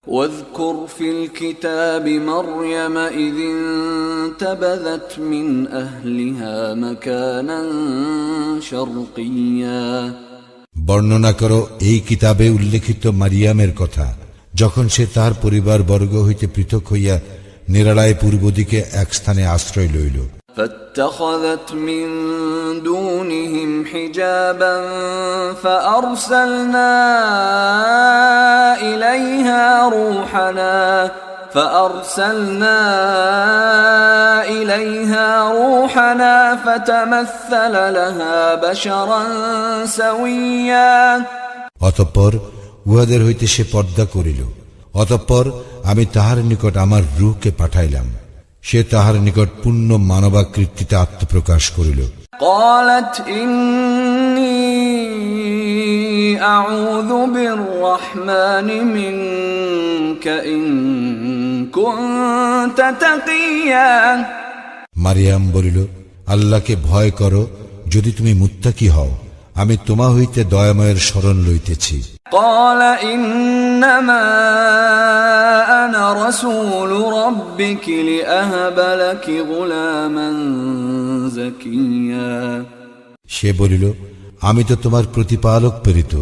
واذكر في الكتاب مريم إذ انتبذت من أهلها مكانا شرقيا বর্ণনা করো এই কিতাবে উল্লেখিত মারিয়ামের কথা, যখন সে তার পরিবার বর্গ হইতে পৃথক হইয়া নিরালায় পূর্ব দিকে এক স্থানে আশ্রয় লইল। فاتخذت من دونهم حجابا فأرسلنا إليها روحنا فتمثل لها بشرا سويا অতঃপর উহাদের হইতে সে পর্দা করিল। অতঃপর আমি তাহার নিকট আমার রূহকে পাঠাইলাম, সে তাহার নিকট পূর্ণ মানবাকৃতিতে আত্মপ্রকাশ করিল। قالت إني أعوذ بالرحمن منك إن كنت تقيا মারিয়াম বলিল, আল্লাহকে ভয় করো যদি তুমি মুত্তাকি হও, আমি তোমা হইতে দয়াময়ের শরণ লইতেছি। قال إنما أنا رسول ربك لأهب لك غلاما زكيا সে বলিল, আমি তো তোমার প্রতিপালক প্রেরিত,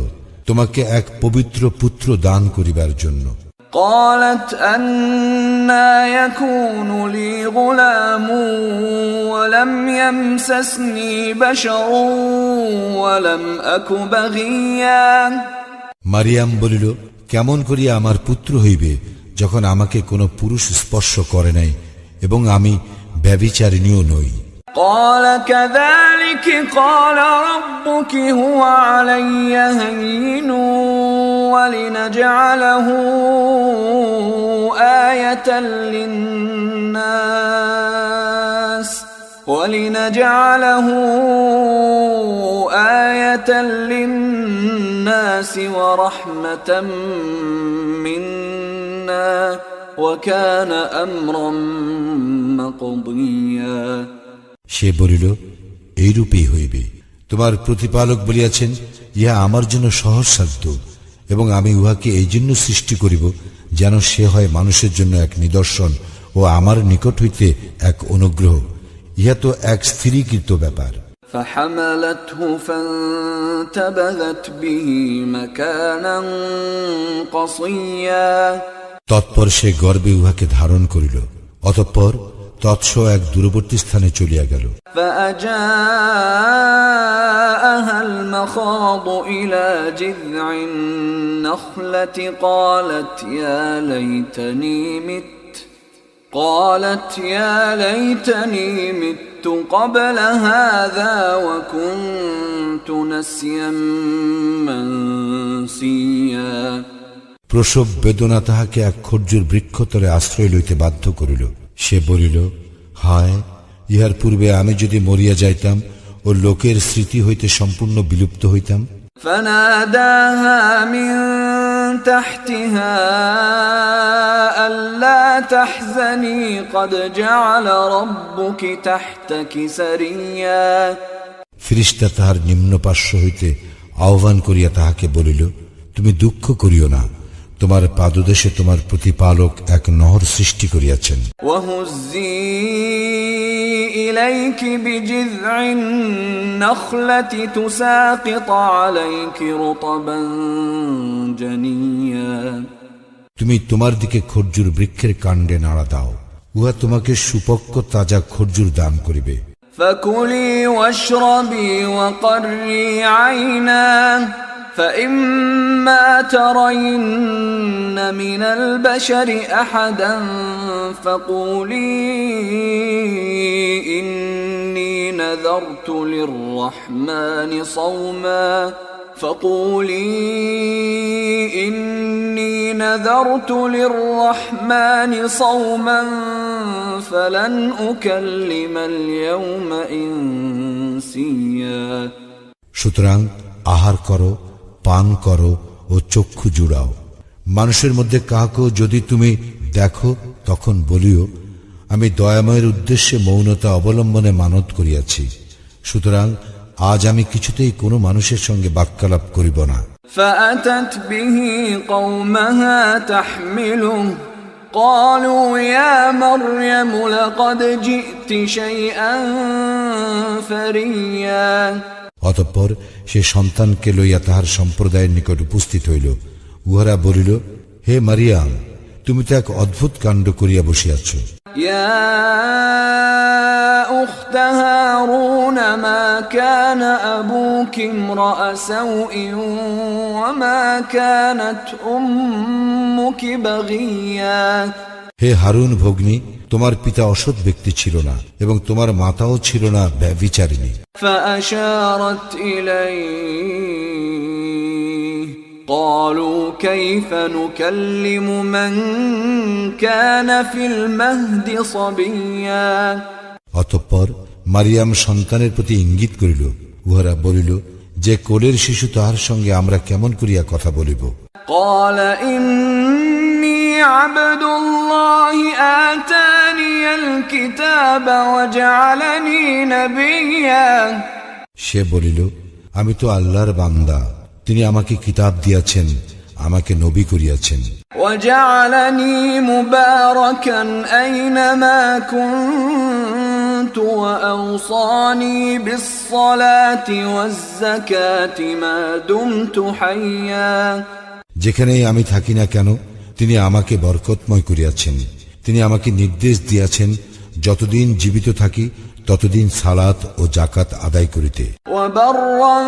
তোমাকে এক পবিত্র পুত্র দান করিবার জন্য। قالت أنى يكون لي غلام ولم يمسسني بشر ولم أك بغيا মারিয়াম বলিল, কেমন করিয়া আমার পুত্র হইবে যখন আমাকে কোনো পুরুষ স্পর্শ করে নাই এবং আমি ব্যভিচারিণীও নই। قال كذلك قال ربك هو علي هين ولنجعله آية للناس ورحمة منا وكان أمرا مقضيا সে বলিল, এইরূপেই হইবে। তোমার প্রতিপালক বলিয়াছেন, ইহা আমার জন্য সহজসাধ্য এবং আমি উহাকে এই জন্য সৃষ্টি করিব যেন সে হয় মানুষের জন্য এক নিদর্শন ও আমার নিকট হইতে এক অনুগ্রহ। ইহা তো এক স্থিরীকৃত ব্যাপার। فحملته فانتبذت به مكانا قصيا তৎপর সে গর্ভে উহাকে ধারণ করিল, অতঃপর তৎস এক দূরবর্তী স্থানে চলিয়া গেল। فأجاءها المخاض إلى جذع النخلة قالت يا ليتني مت قبل هذا وكنت نسيا منسيا প্রসব বেদনা তাহাকে এক খর্জুর বৃক্ষতলে আশ্রয় লইতে বাধ্য করিল। সে বলিল, হায়, ইহার পূর্বে আমি যদি মরিয়া যাইতাম ও লোকের স্মৃতি হইতে সম্পূর্ণ বিলুপ্ত হইতাম। فناداها من تحتها ألا تحزني قد جعل ربك تحتك سريا ফিরিস্তা তাহার নিম্ন পার্শ্ব হইতে আহ্বান করিয়া তাহাকে বলিল, তুমি দুঃখ করিও না, তোমার পাদদেশে তোমার প্রতিপালক এক নহর সৃষ্টি করিয়াছেন। وهزي إليك بجذع النخلة تساقط عليك رطبا جنيا তুমি তোমার দিকে খর্জুর বৃক্ষের কাণ্ডে নাড়া দাও, উহা তোমাকে সুপক্ক তাজা খর্জুর দান করিবে। فكلي واشربي وقري عينا فإما ترين من البشر أحدا فقولي إني نذرت للرحمن صوما فلن أكلم اليوم إنسيا সুতরাং আহার করো, পান করো ও চক্ষু জুড়াও। মানুষের মধ্যে কাহাকেও যদি তুমি দেখো তখন বলিও, আমি দয়াময়ের উদ্দেশ্যে মৌনতা অবলম্বনে মানত করিয়াছি, সুতরাং আজ আমি কিছুতেই কোনো মানুষের সঙ্গে বাক্যালাপ করিব না। فأتت به قومها تحمله قالوا يا مريم لقد جئت شيئا فريا অতঃপর সে সন্তানকে লইয়া তাহার সম্প্রদায়ের নিকট উপস্থিত হইল। উহারা বলিল, হে মারিয়াম, তুমি তো এক অদ্ভুত কাণ্ড করিয়া বসিয়াছ। يا أخت هارون ما كان أبوك امرأ سوء وما كانت أمك بغيا হে হারুন ভগ্নী, তোমার পিতা অসৎ ব্যক্তি ছিল না এবং তোমার মাতাও ছিল না ব্যভিচারিণী। فأشارت إليه قالوا كيف نكلم من كان في المهد صبيا অতঃপর মারিয়াম সন্তানের প্রতি ইঙ্গিত করিল। উহারা বলিল, যে কোলের শিশু তাহার সঙ্গে আমরা কেমন করিয়া কথা বলিব? قال إني عبد الله آتاني الكتاب وجعلني نبيا সে বলিল, আমি তো আল্লাহর বান্দা, তিনি আমাকে কিতাব দিয়াছেন, আমাকে নবী করিয়াছেন। وجعلني مباركا أينما كنت وأوصاني بالصلاة والزكاة ما دمت حيا যেখানেই আমি থাকি না কেন, তিনি আমাকে বরকতময় করিয়াছেন। তিনি আমাকে নির্দেশ দিয়াছেন, যতদিন জীবিত থাকি ততদিন সালাত ও জাকাত আদায় করিতে। وبرا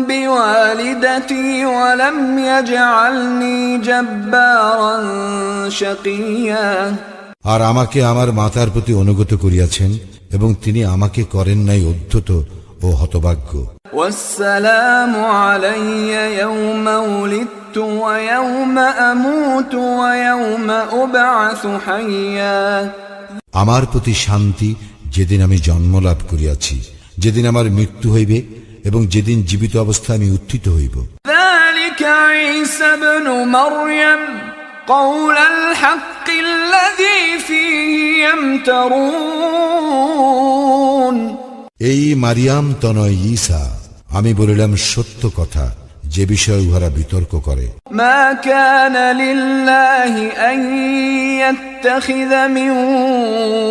بوالدتي ولم يجعلني جبارا شقيا আর আমাকে আমার মাতার প্রতি অনুগত করিয়াছেন এবং তিনি আমাকে করেন নাই উদ্ধত ও হতভাগ্য। والسلام علي يوم ولدت ويوم أموت ويوم أبعث حيا আমার প্রতি শান্তি যেদিন আমি জন্ম লাভ করিয়াছি, যেদিন আমার মৃত্যু হইবে এবং যেদিন জীবিত অবস্থায় আমি উত্থিত হইব। ذلك عيسى ابن مريم قول الحق الذي فيه يمترون এই মারিয়াম তনয় ঈসা, আমি বলিলাম সত্য কথা, যে বিষয়ে উহারা বিতর্ক করে। ما كان لله أن يتخذ من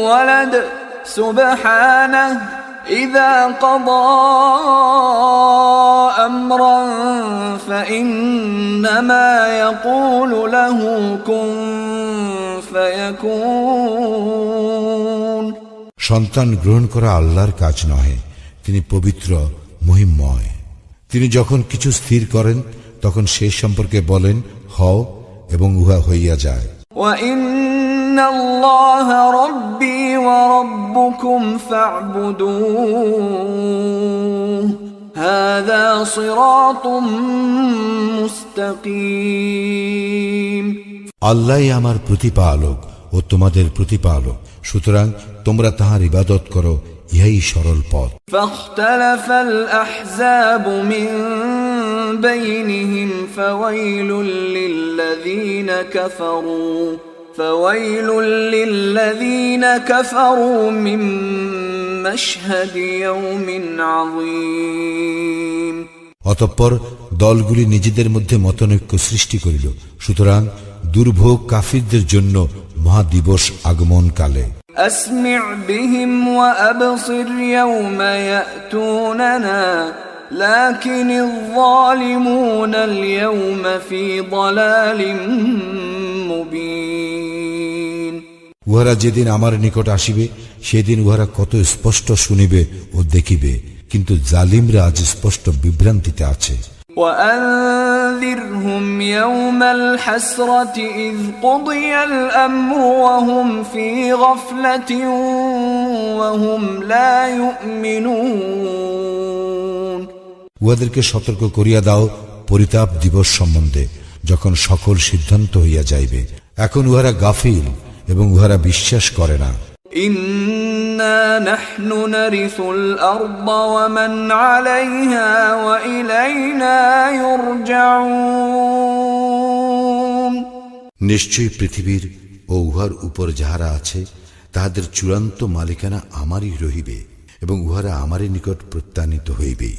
ولد سبحانه إذا قضى أمرا فإنما يقول له كن فيكون সন্তান গ্রহণ করা আল্লাহর কাজ নহে, তিনি পবিত্র মহিমময়। তিনি যখন কিছু স্থির করেন তখন সে সম্পর্কে বলেন হও, এবং উহা হইয়া যায়। وإن الله ربي وربكم فاعبدوه هذا صراط مستقيم আল্লাহই আমার প্রতিপালক ও তোমাদের প্রতিপালক, সুতরাং তোমরা তাহার ইবাদত করো, ইহাই সরল পথ। فاختلف الأحزاب من بينهم فويل للذين كفروا من مشهد يوم عظيم অতঃপর দলগুলি নিজেদের মধ্যে মতনৈক্য সৃষ্টি করিল, সুতরাং দুর্ভোগ কাফিরদের জন্য মহাদিবস আগমনকালে। أسمع بهم وأبصر يوم يأتوننا لكن الظالمون اليوم في ضلال مبين উহারা যেদিন আমার নিকট আসিবে, সেদিন উহারা কত স্পষ্ট শুনিবে ও দেখিবে, কিন্তু জালিমরা আজ স্পষ্ট বিভ্রান্তিতে আছে। وأنذرهم يوم الحسرة إذ قضي الأمر وهم في غفلة وهم لا يؤمنون উহাদেরকে সতর্ক করিয়া দাও পরিতাপ দিবস সম্বন্ধে, যখন সকল সিদ্ধান্ত হইয়া যাইবে, এখন উহারা গাফিল এবং উহারা বিশ্বাস করে না। إنا نحن نرث الأرض ومن عليها وإلينا يرجعون নিশ্চয়ই পৃথিবীর ও উহার উপর যাহারা আছে তাহাদের চূড়ান্ত মালিকানা আমারই রহিবে এবং উহারা আমারই নিকট প্রত্যানীত হইবে।